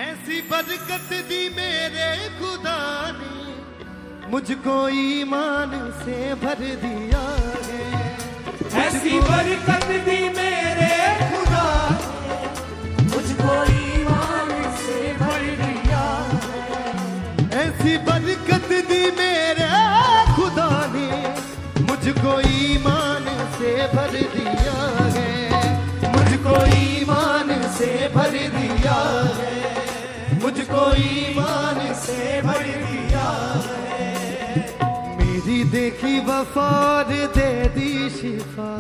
ऐसी बरकत दी मेरे खुदा ने, मुझको ईमान से भर दिया है। ऐसी बरकत दी मेरे खुदा ने, मुझको ईमान से भर दिया है। ऐसी बरकत दी मेरे खुदा ने, मुझको ईमान से भर दिया है। मुझको ईमान से भर दिया है। मुझको ईमान से भर दिया है। मेरी देखी वफाद दे दी शिफा,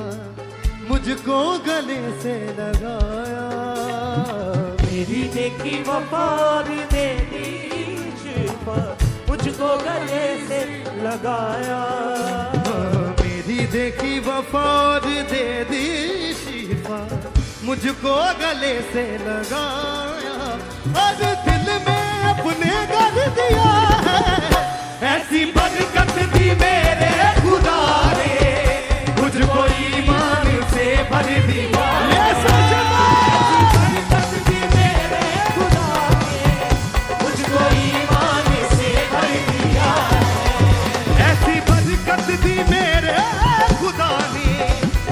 मुझको गले से लगाया। मेरी देखी वफाद दे दी शिफा, मुझको गले से लगाया। मेरी देखी वफाद दे दी शिफा, मुझको गले से लगाया। और दिल में अपने कर दिया है। ऐसी बरकत दी मेरे खुदा ने, मुझको ईमान से भर दिया। बरकत दी मेरे खुदा ने, मुझको ईमान से भर दिया है। ऐसी बरकत दी मेरे खुदा ने,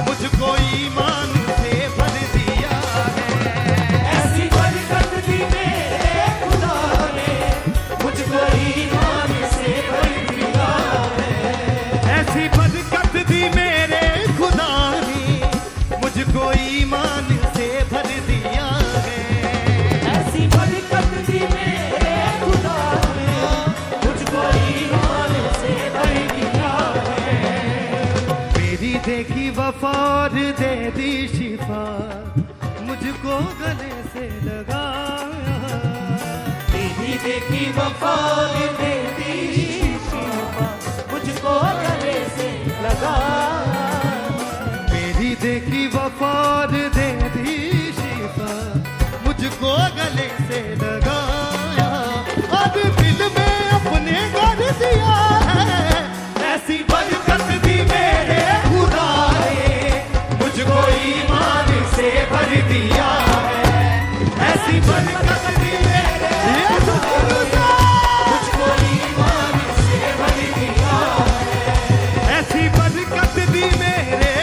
मुझको ईमान से भर दिया है। ऐसी बरकत दी मेरे खुदा ने, मुझको ईमान से भर दिया है। ऐसी बरकत दी मेरे खुदा ने, मुझको ईमान से भर दिया है। ऐसी बरकत दी मेरे खुदा ने, मुझको ईमान से भर दिया है। मेरी देखी वफाद दे दी शिफा, मुझको गले से लगाया। मेरी देखी वफाद दे दी शिफा, मुझको गले से लगाया। मेरी देखी वफाद दे दी शिफा, मुझको गले से लगाया। अब दिल में अपने कर दिया है। ऐसी बरकत दी मेरे खुदा ने, मुझको ईमान से भर दिया है। ऐसी बरकत दी मेरे खुदा ने, मुझको ईमान से भर दिया है। ऐसी बरकत दी मेरे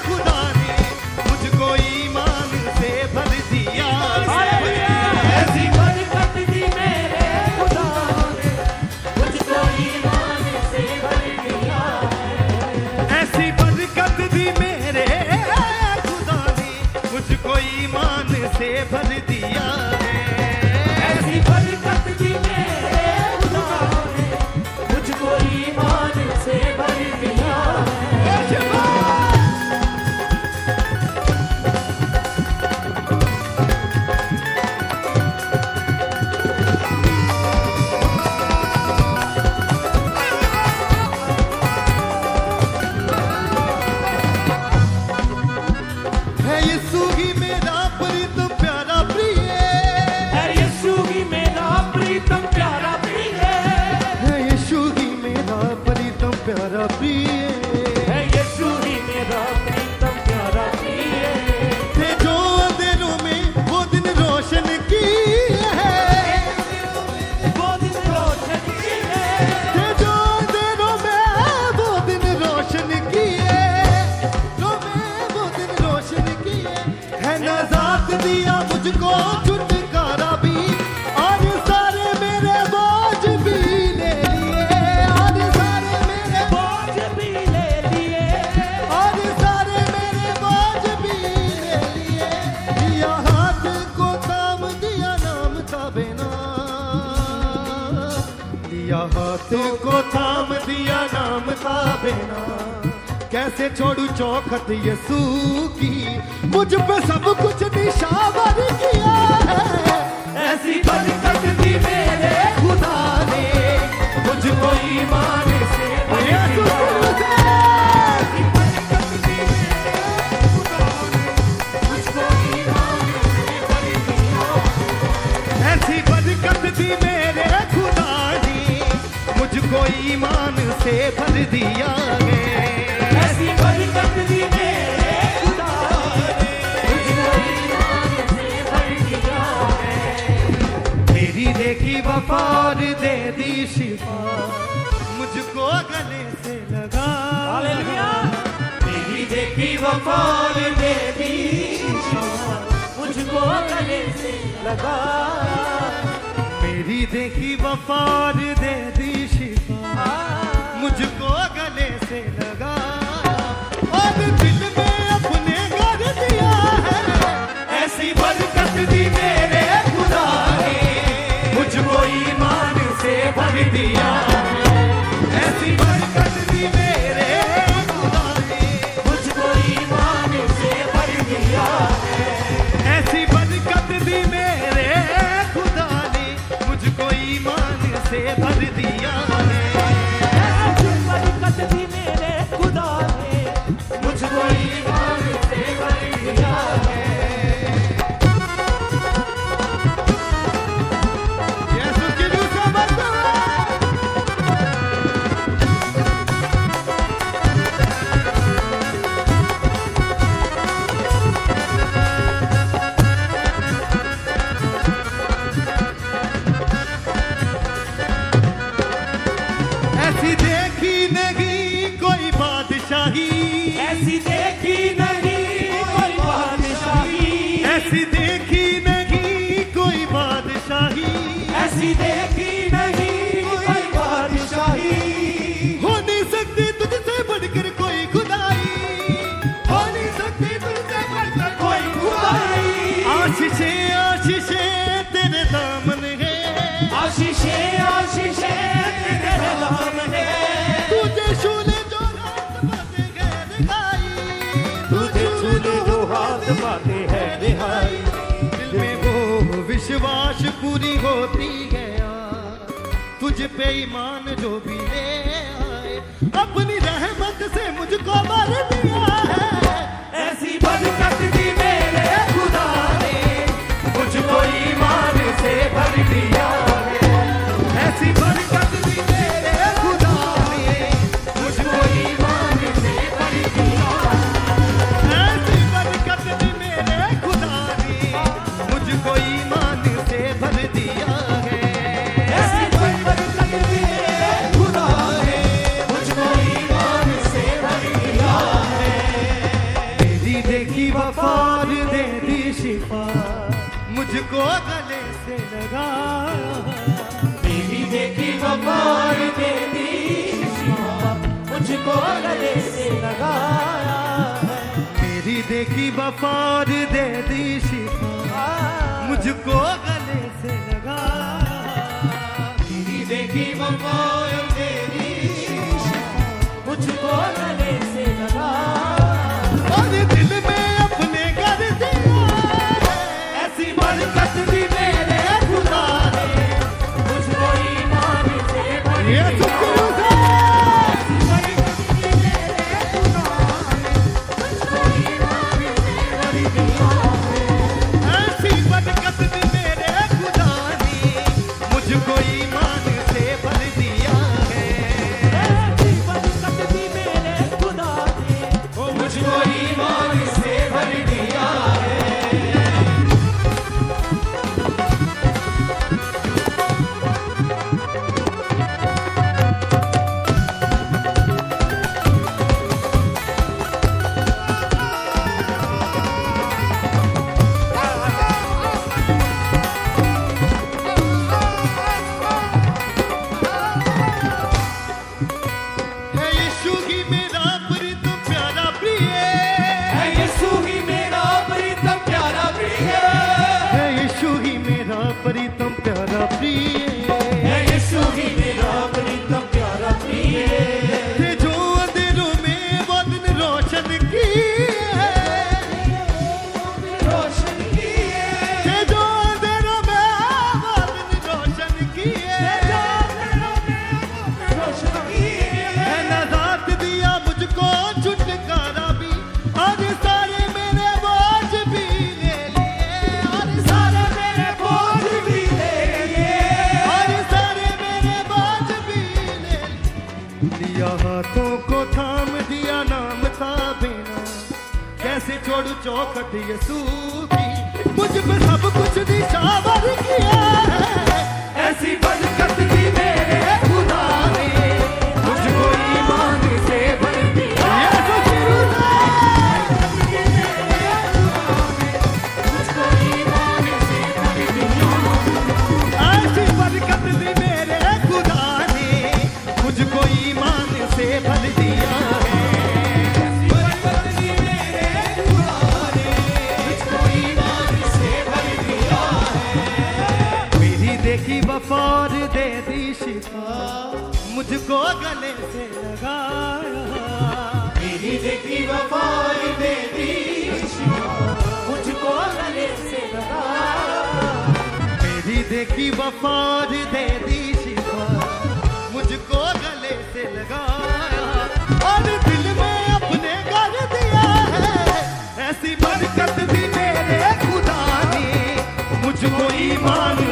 खुदा ने, मुझको ईमान से भर दिया है। ऐसी बरकत दी मेरे खुदा ने, मुझको ईमान से भर दिया है। ऐसी बरकत दी मेरे खुदा ने, मुझको ईमान से भर दिया है। ऐसी बरकत दी मेरे खुदा ने, मुझको ईमान से भर दिया है। है यीशु ही मेरा प्रीतम प्यारा प्रिय। है यीशु ही मेरा प्रीतम प्यारा प्रिय। है यीशु ही मेरा प्रीतम प्यारा प्रिय। है यीशु ही मेरा प्रीतम प्यारा प्रिय। थे जो अंधेरों में वो दिन रोशन की है। वो दिन रोशन की है। थे जो अंधेरों में वो दिन रोशन की है। वो दिन रोशन की है। नजात दिया मुझको छुटकारा भी, और सारे मेरे बोझ भी ले लिए। और सारे मेरे बोझ भी ले लिए। और सारे मेरे बोझ भी ले लिए। दिया हाथ को थाम दिया नाम था बिना। दिया हाथ को थाम दिया नाम था बिना। कैसे छोड़ू चौखट यीशु की, मुझ पे सब कुछ निशावर किया है। ऐसी बरकत दी मेरे खुदा ने, मुझको ईमान से भर दिया है। ऐसी बरकत दी मेरे खुदा ने, मुझको ईमान से भर दिया है। ऐसी बरकत दी मेरे खुदा ने, मुझको ईमान से भर दिया है। ऐसी बरकत दी मेरे खुदा ने, मुझको ईमान से भर दिया है। देखी वफा और दे दी शिफा, मुझको गले से लगा। हालेलुया। मेरी देखी वफा और दे दी शिफा, मुझको गले से लगा। मेरी देखी वफा और दे दी शिफा, मुझको गले से लगा। और दिल में अपने कर दिया है, ऐसी बरकत दी मेरे खुदा ने, मुझको ईमान से भर दिया। ऐसी बरकत दी मेरे खुदा ने, मुझको ईमान से भर दिया। ऐसी बरकत दी मेरे खुदा ने, मुझको ईमान से भर दिया है। ऐसी बरकत दी मेरे खुदा ने, मुझको ईमान से भर दिया है। यीशु की दूसरा बरकत। ऐसी देखी नहीं कोई बादशाही, ऐसी देखी नहीं कोई बादशाही, ऐसी देखी नहीं कोई बादशाही, ऐसी देखी नहीं कोई बादशाही। हो नहीं सकती तुझसे बढ़कर कोई खुदाई, हो नहीं सकती तुझसे बढ़कर कोई खुदाई। आशीषें आशीषें तेरे दामन है, आशीषें आशीषें तेरे नाम है। तुझे छूले जो हाथ पाते गैर खाई, तुझे छूले जो हाथ पाते हैं रिहाई। दिल में वो विश्वास पूरी होती गया, तुझ पे ईमान जो भी ले आए, अपनी रहमत से मुझको भर दिया है। ऐसी बरकत दी मेरे खुदा ने, मुझको ईमान से भर दिया है। ऐसी बरकत दी मेरे खुदा ने, मुझको ईमान से भर दिया। ऐसी बरकत दी मेरे खुदा ने, मुझको ईमान से भर दिया है। ऐसी बरकत दी मेरे खुदा ने, मुझको ईमान से भर दिया है। मेरी देखी वफा और दे दी शिफा, मुझको गले से लगा। मेरी देखी वफा और दे दी शिफा, मुझको गले से लगाया है। मेरी देखी वफा और दे दी शिफा, मुझको गले से लगा। मेरी देखी वफा और दे दी शिफा, मुझको गले से लगाया। और दिल में अपने कर दिया है, ऐसी बरकत दी मेरे खुदा ने, मुझको ईमान से भर ये दिया। शुक्र है। ऐसी बरकत दी मेरे खुदा ने, मुझको ईमान से भर दिया है। ऐसी बरकत दी मेरे खुदा ने, मुझको ईमान से भर दिया है। ऐसी बरकत दी मेरे खुदा ने, मुझको ईमान से भर दिया है। है यीशु ही मेरा प्रीतम प्यारा प्रिय, है यीशु ही मेरा प्रीतम प्यारा प्रिय। है यीशु ही मेरा प्रीतम प्यारा प्रिय। है यीशु ही मेरा प्रीतम प्यारा प्रिय। थे जो अंधेरों में वो दिन रोशन किए, रोशन किए, थे जो अंधेरों में वो दिन रोशन किए। रोशन किए। है नजात दिया मुझको छुटकारा भी, और सारे मेरे बोझ भी ले लिए, और सारे मेरे बोझ भी ले लिए। और सारे मेरे बोझ भी ले लिया। हाथों को थाम दिया नाम था बिना, कैसे छोड़ू चौखट यीशु की, मुझ पे सब कुछ निशावर किया है। देखी वफा और दे दी शिफा, मुझको गले से लगाया। मेरी देखी वफा और दे दी शिफा, मुझको गले से लगाया। मेरी देखी वफा और दे दी शिफा, मुझको गले से लगाया। और दिल में अपने कर दिया है, ऐसी बरकत भी मेरे खुदा ने मुझको ईमान